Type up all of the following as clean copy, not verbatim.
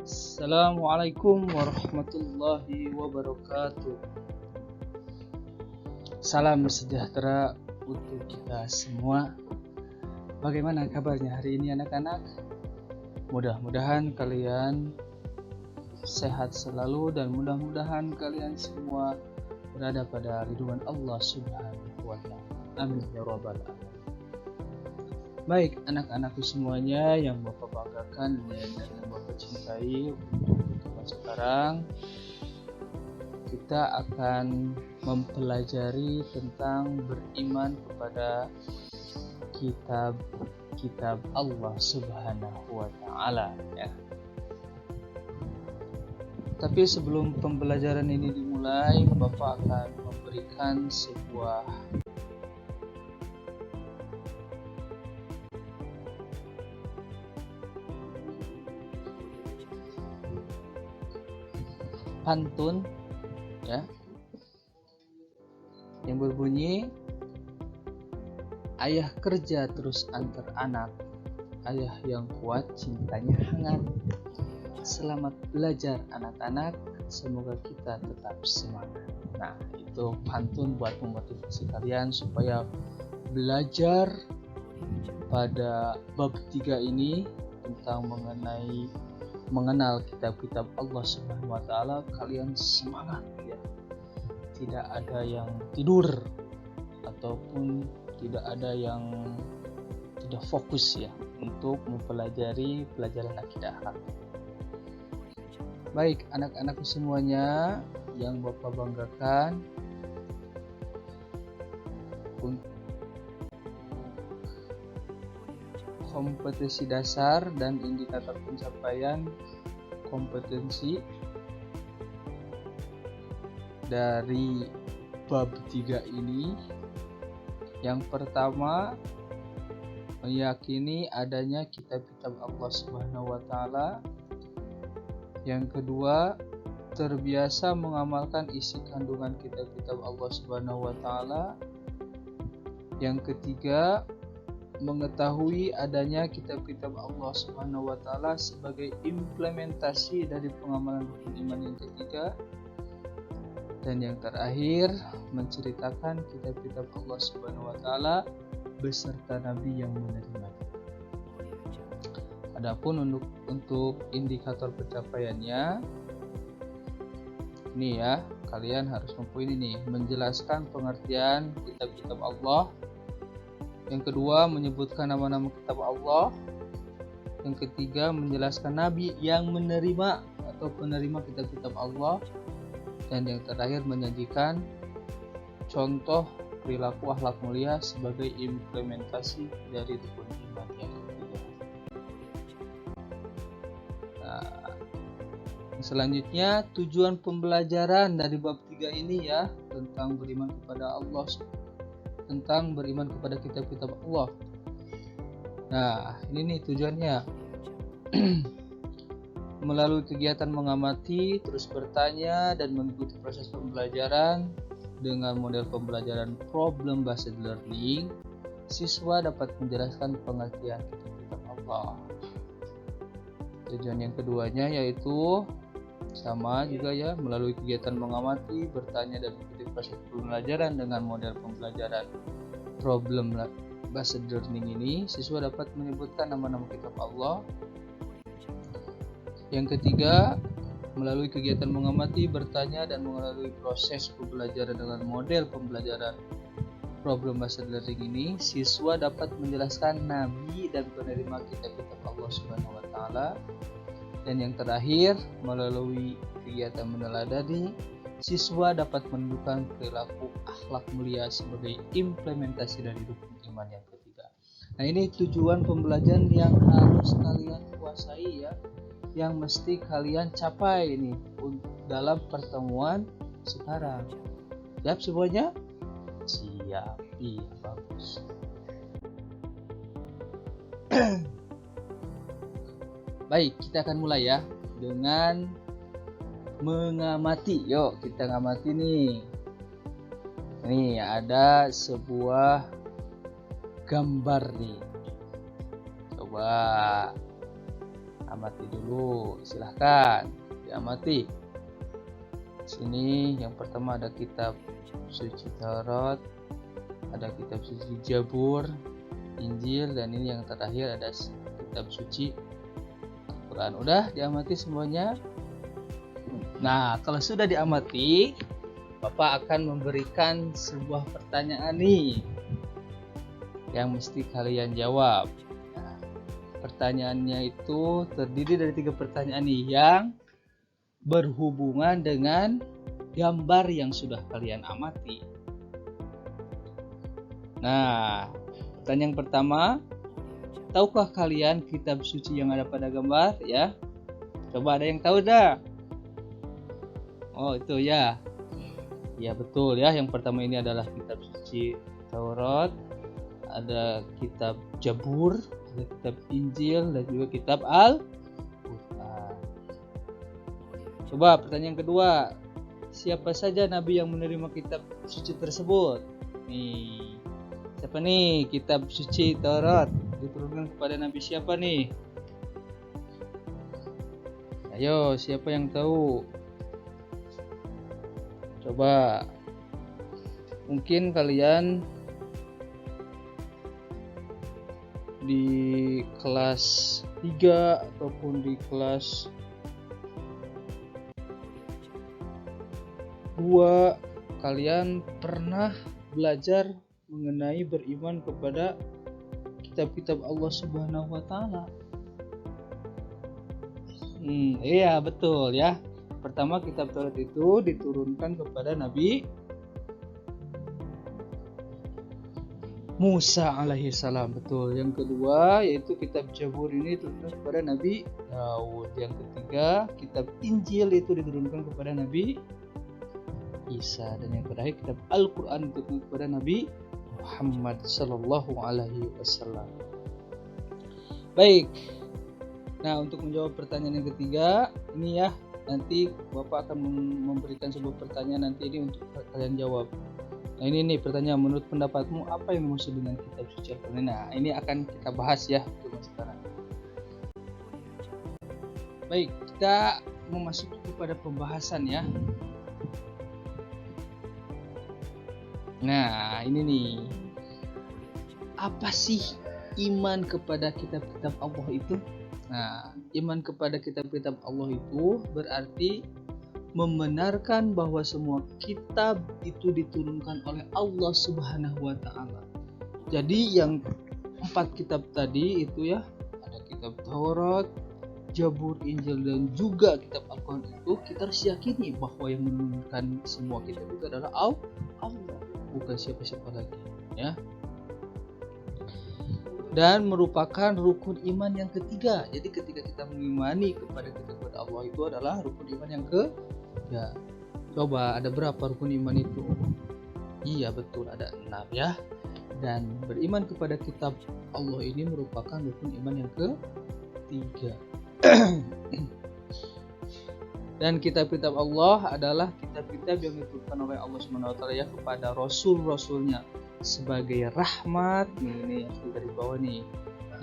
Assalamualaikum warahmatullahi wabarakatuh. Salam sejahtera untuk kita semua. Bagaimana kabarnya hari ini anak-anak? Mudah-mudahan kalian sehat selalu dan mudah-mudahan kalian semua berada pada ridwan Allah Subhanahu wa Ta'ala. Amin ya rabbal alamin. Baik, anak-anakku semuanya yang Bapak banggakan dan yang Bapak cintai, untuk pertemuan sekarang kita akan mempelajari tentang beriman kepada kitab Allah Subhanahu wa Ta'ala ya. Tapi sebelum pembelajaran ini dimulai, Bapak akan memberikan sebuah pantun ya, yang berbunyi, ayah kerja terus antar anak, ayah yang kuat cintanya hangat. Selamat belajar anak-anak, semoga kita tetap semangat. Nah, itu pantun buat memotivasi kalian supaya belajar pada bab 3 ini tentang mengenal kitab-kitab Allah Subhanahu wa Ta'ala. Kalian semangat ya, tidak ada yang tidur ataupun tidak ada yang tidak fokus ya untuk mempelajari pelajaran akidah. Baik, anak-anakku semuanya yang Bapak banggakan, untuk kompetensi dasar dan indikator pencapaian kompetensi dari bab 3 ini. Yang pertama, meyakini adanya kitab-kitab Allah Subhanahu wa Ta'ala. Yang kedua, terbiasa mengamalkan isi kandungan kitab-kitab Allah Subhanahu wa Ta'ala. Yang ketiga, mengetahui adanya kitab-kitab Allah Subhanahu wa Ta'ala sebagai implementasi dari pengamalan rukun iman yang ketiga. Dan yang terakhir, menceritakan kitab-kitab Allah Subhanahu wa Ta'ala beserta nabi yang menerima. Adapun untuk indikator pencapaiannya, ini ya, kalian harus mampu ini nih, menjelaskan pengertian kitab-kitab Allah. Yang kedua, menyebutkan nama-nama kitab Allah. Yang ketiga, menjelaskan nabi yang menerima atau penerima kitab-kitab Allah. Dan yang terakhir, menyajikan contoh perilaku akhlak mulia sebagai implementasi dari rukun iman yang ketiga. Nah, selanjutnya tujuan pembelajaran dari bab 3 ini ya, tentang beriman kepada Allah, tentang beriman kepada kitab-kitab Allah. Nah, ini nih tujuannya. Melalui kegiatan mengamati, terus bertanya, dan mengikuti proses pembelajaran dengan model pembelajaran problem based learning, siswa dapat menjelaskan pengertian kitab-kitab Allah. Tujuan yang keduanya yaitu sama juga ya, melalui kegiatan mengamati, bertanya, dan mengikuti proses pembelajaran dengan model pembelajaran problem based learning ini, siswa dapat menyebutkan nama-nama kitab Allah. Yang ketiga, melalui kegiatan mengamati, bertanya, dan melalui proses pembelajaran dengan model pembelajaran problem based learning ini, siswa dapat menjelaskan nabi dan penerima kitab-kitab Allah Subhanahu wa Ta'ala. Dan yang terakhir, melalui kegiatan meneladani, siswa dapat menunjukkan perilaku akhlak mulia sebagai implementasi dari rukun iman yang ketiga. Nah, ini tujuan pembelajaran yang harus kalian kuasai ya, yang mesti kalian capai ini dalam pertemuan sekarang. Siap semuanya? Siap, iya bagus. Baik, kita akan mulai ya dengan mengamati. Yuk kita ngamati nih. Nih ada sebuah gambar nih. Coba diamati dulu. Silahkan diamati. Sini yang pertama ada kitab suci Taurat, ada kitab suci Jabur, Injil, dan ini yang terakhir ada kitab suci Al-Quran. Udah diamati semuanya? Nah, kalau sudah diamati, Bapak akan memberikan sebuah pertanyaan nih yang mesti kalian jawab. Nah, pertanyaannya itu terdiri dari 3 pertanyaan nih yang berhubungan dengan gambar yang sudah kalian amati. Nah, pertanyaan pertama, tahukah kalian kitab suci yang ada pada gambar? Ya, coba ada yang tahu dah? Oh, itu ya. Ya betul ya. Yang pertama ini adalah kitab suci Taurat, ada kitab Jabur, ada kitab Injil, dan juga kitab Al-Quran. Coba pertanyaan kedua, siapa saja nabi yang menerima kitab suci tersebut? Nih, siapa nih? Kitab suci Taurat diturunkan kepada nabi siapa nih? Ayo, siapa yang tahu? Coba. Mungkin kalian di kelas 3 ataupun di kelas 2 kalian pernah belajar mengenai beriman kepada kitab-kitab Allah Subhanahu wa taala. Iya betul ya. Pertama, kitab Taurat itu diturunkan kepada Nabi Musa alaihi salam, betul. Yang kedua yaitu kitab Jabur ini diturunkan kepada Nabi Daud. Yang ketiga, kitab Injil itu diturunkan kepada Nabi Isa, dan yang terakhir kitab Al-Quran diturunkan kepada Nabi Muhammad sallallahu alaihi wasallam. Baik. Nah, untuk menjawab pertanyaan yang ketiga, ini ya, nanti Bapak akan memberikan sebuah pertanyaan nanti ini untuk kalian jawab. Nah, ini nih pertanyaan, menurut pendapatmu apa yang dimaksud dengan kitab suci Al-Quran? Nah, ini akan kita bahas ya untuk sekarang. Baik, kita memasuki kepada pembahasan ya. Nah, ini nih. Apa sih iman kepada kitab-kitab Allah itu? Nah, iman kepada kitab-kitab Allah itu berarti membenarkan bahwa semua kitab itu diturunkan oleh Allah Subhanahu wa taala. Jadi yang 4 kitab tadi itu ya, ada kitab Taurat, Jabur, Injil, dan juga kitab Al-Quran itu kita harus yakini bahwa yang menurunkan semua kitab itu adalah Allah, bukan siapa-siapa lagi ya. Dan merupakan rukun iman yang ketiga. Jadi ketika kita mengimani kepada Allah itu adalah rukun iman yang ketiga. Coba ada berapa rukun iman itu? Iya betul, ada 6 ya. Dan beriman kepada kitab Allah ini merupakan rukun iman yang ketiga. Dan kitab-kitab Allah adalah kitab-kitab yang diturunkan oleh Allah SWT ya kepada rasul-rasulnya sebagai rahmat, ini yang dari bawah nih,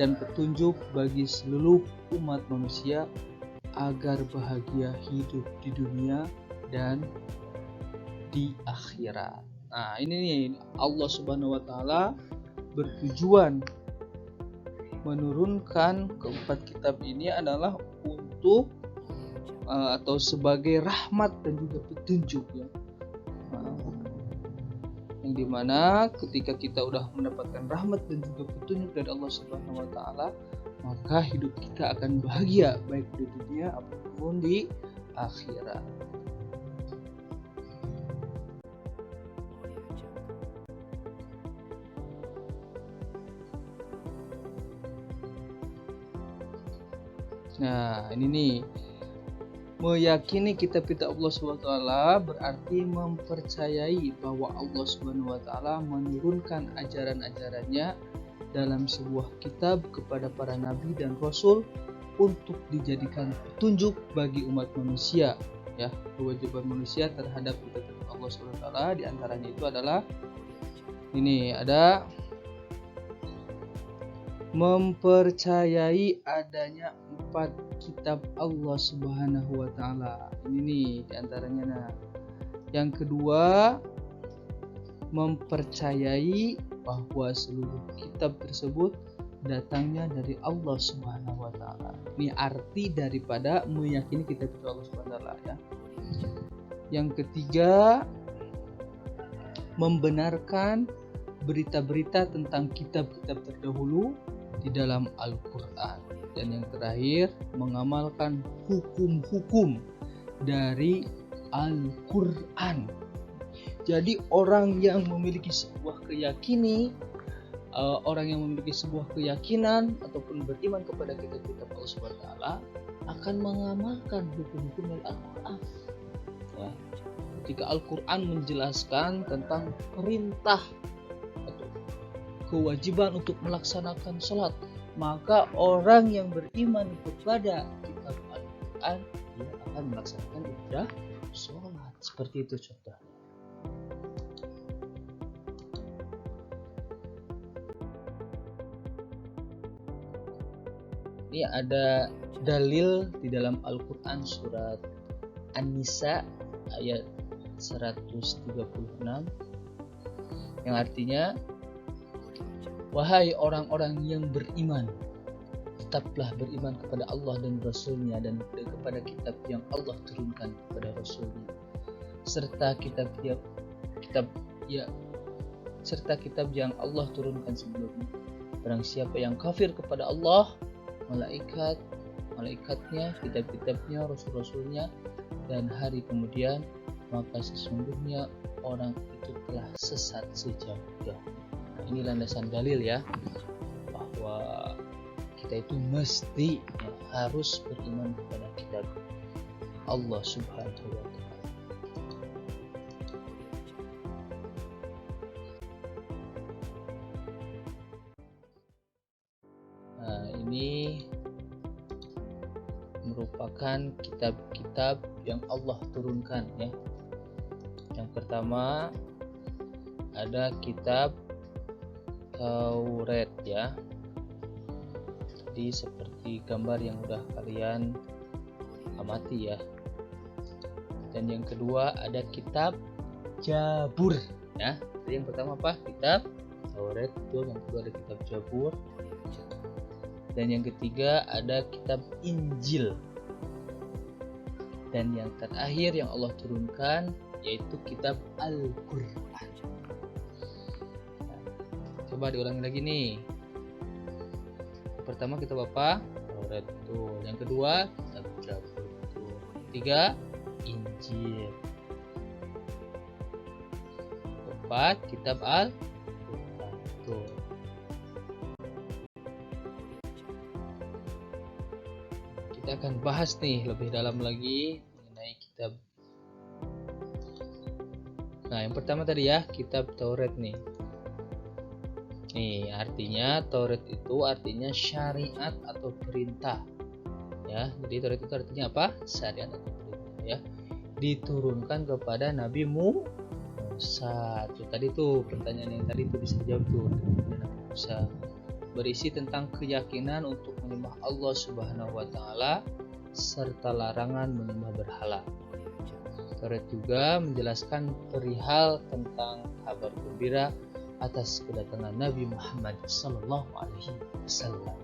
dan petunjuk bagi seluruh umat manusia agar bahagia hidup di dunia dan di akhirat. Nah, ini nih Allah Subhanahu wa taala bertujuan menurunkan keempat kitab ini adalah untuk atau sebagai rahmat dan juga petunjuk ya. Yang dimana ketika kita udah mendapatkan rahmat dan juga petunjuk dari Allah Subhanahu wa taala, maka hidup kita akan bahagia baik di dunia ataupun di akhirat. Nah, ini nih, meyakini kitab-kitab Allah SWT berarti mempercayai bahwa Allah SWT menurunkan ajaran-ajarannya dalam sebuah kitab kepada para nabi dan rasul untuk dijadikan petunjuk bagi umat manusia. Ya, kewajiban manusia terhadap kitab-kitab Allah SWT diantaranya itu adalah ini, ada mempercayai adanya 4 kitab Allah Subhanahu wa taala. Ini nih diantaranya. Nah, yang kedua, mempercayai bahwa seluruh kitab tersebut datangnya dari Allah Subhanahu wa taala. Ini arti daripada meyakini kitab itu Allah Subhanahu wa taala ya. Yang ketiga, membenarkan berita-berita tentang kitab-kitab terdahulu di dalam Al-Qur'an. Dan yang terakhir, mengamalkan hukum-hukum dari Al-Qur'an. Jadi orang yang memiliki sebuah keyakinan ataupun beriman kepada kitab-kitab Allah Subhanahu wa taala akan mengamalkan hukum-hukum dari Al-Qur'an. Ya. Ketika Al-Qur'an menjelaskan tentang perintah atau kewajiban untuk melaksanakan sholat, maka orang yang beriman kepada kitab Al-Qur'an dia akan melaksanakan ibadah sholat. Seperti itu contohnya. Ini ada dalil di dalam Al-Quran surat An-Nisa ayat 136 yang artinya, wahai orang-orang yang beriman, tetaplah beriman kepada Allah dan Rasul-Nya dan kepada kitab yang Allah turunkan kepada Rasul-Nya serta kitab yang Allah turunkan sebelumnya. Barang siapa yang kafir kepada Allah, malaikatnya, kitab-kitabnya, rasul-rasulnya, dan hari kemudian, maka sesungguhnya orang itu telah sesat sejauh-jauh. Nah, ini landasan dalil ya, bahwa kita itu mesti harus beriman kepada kitab Allah Subhanahu wa taala. Ini merupakan kitab-kitab yang Allah turunkan ya. Yang pertama ada kitab Taurat ya. Jadi seperti gambar yang udah kalian amati ya. Dan yang kedua ada kitab Jabur ya. Jadi yang pertama apa? Kitab Taurat, yang kedua ada kitab Jabur. Dan yang ketiga ada kitab Injil. Dan yang terakhir yang Allah turunkan yaitu kitab Al-Qur'an. Coba diulangi lagi nih. Yang pertama kitab apa? Taurat tuh. Yang kedua kitab Jabur tuh. Ketiga Injil. Keempat kitab Al-Qur'an tuh. Kita akan bahas nih lebih dalam lagi mengenai kitab. Nah, yang pertama tadi ya, kitab Taurat nih. Nih, artinya Taurat itu artinya syariat atau perintah. Ya, jadi Taurat itu artinya apa? Syariat atau perintah ya. Diturunkan kepada Nabi Musa. Tuh, tadi tuh pertanyaan yang tadi tuh bisa dijawab tuh kepada Nabi Musa. Berisi tentang keyakinan untuk menyembah Allah Subhanahu wa taala serta larangan menyembah berhala. Taurat juga menjelaskan perihal tentang kabar gembira atas kedatangan Nabi Muhammad sallallahu alaihi wasallam.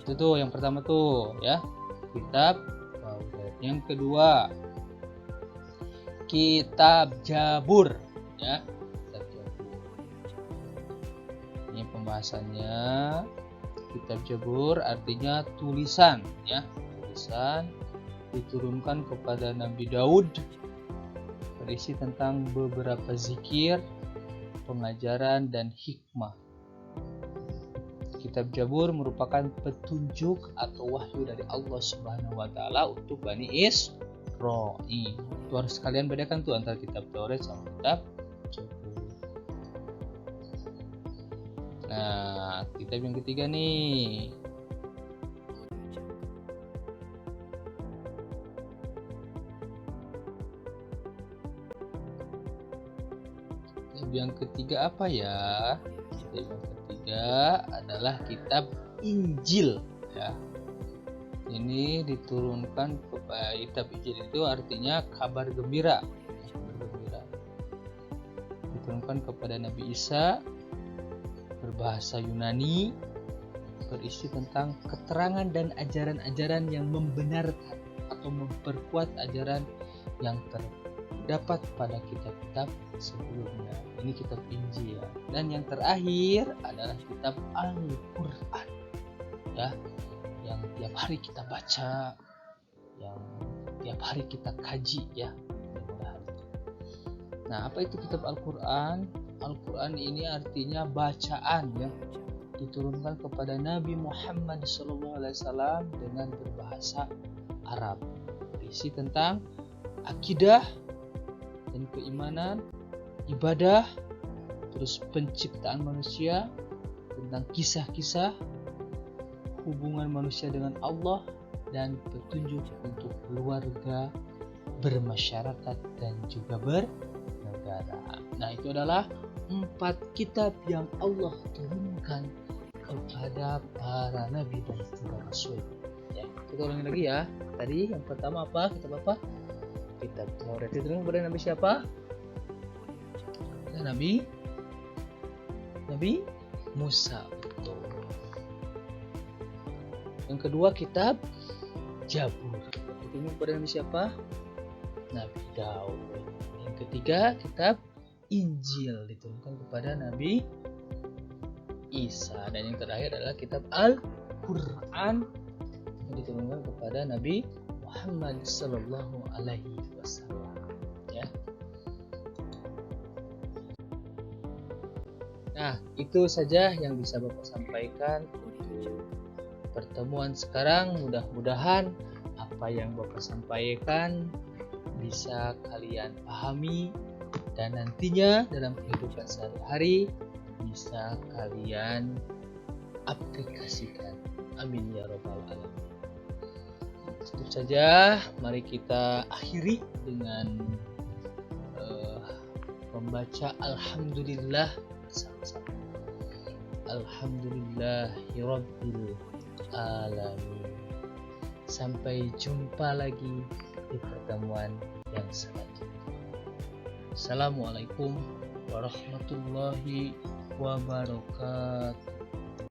Itu tuh yang pertama tuh ya, kitab Taurat. Yang kedua, kitab Jabur ya. Pembahasannya, kitab Jabur artinya tulisan ya, tulisan diturunkan kepada Nabi Daud, berisi tentang beberapa zikir, pengajaran dan hikmah. Kitab Jabur merupakan petunjuk atau wahyu dari Allah Subhanahu wa taala untuk Bani Israil. Itu harus kalian bedakan tuh antara kitab Taurat sama kitab Jabur. Nah, kitab yang ketiga nih. Kitab yang ketiga apa ya? Kitab yang ketiga ketiga adalah kitab Injil ya. Ini diturunkan kepada kitab Injil itu artinya kabar gembira. Diturunkan kepada Nabi Isa, berbahasa Yunani, berisi tentang keterangan dan ajaran-ajaran yang membenarkan atau memperkuat ajaran yang terdapat pada kitab-kitab sebelumnya. Ini kitab Injil ya. Dan yang terakhir adalah kitab Al-Quran ya, yang tiap hari kita baca, yang tiap hari kita kaji ya. Nah, apa itu kitab Al-Quran? Al-Quran ini artinya bacaan ya, diturunkan kepada Nabi Muhammad SAW dengan berbahasa Arab, berisi tentang akidah dan keimanan, ibadah, terus penciptaan manusia, tentang kisah-kisah hubungan manusia dengan Allah, dan petunjuk untuk keluarga, bermasyarakat, dan juga bernegara. Nah, itu adalah 4 kitab yang Allah turunkan kepada para nabi dan juga rasul. Ya, kita ulangi lagi ya. Tadi yang pertama apa? Kitab apa? Kitab Taurat. Diturunkan kepada Nabi siapa? Nabi Musa. Betul. Yang kedua kitab Zabur. Diturunkan kepada Nabi siapa? Nabi Daud. Yang ketiga kitab Injil, diturunkan kepada Nabi Isa. Dan yang terakhir adalah kitab Al-Quran, yang diturunkan kepada Nabi Muhammad Sallallahu Alaihi Wasallam. Ya. Nah, itu saja yang bisa Bapak sampaikan untuk pertemuan sekarang. Mudah-mudahan apa yang Bapak sampaikan bisa kalian pahami dan nantinya dalam kehidupan sehari-hari bisa kalian aplikasikan. Amin ya rabbal alamin. Itu saja, mari kita akhiri dengan membaca Alhamdulillah bersama-sama. Alhamdulillahirabbil alamin. Sampai jumpa lagi di pertemuan yang selanjutnya. Assalamualaikum warahmatullahi wabarakatuh.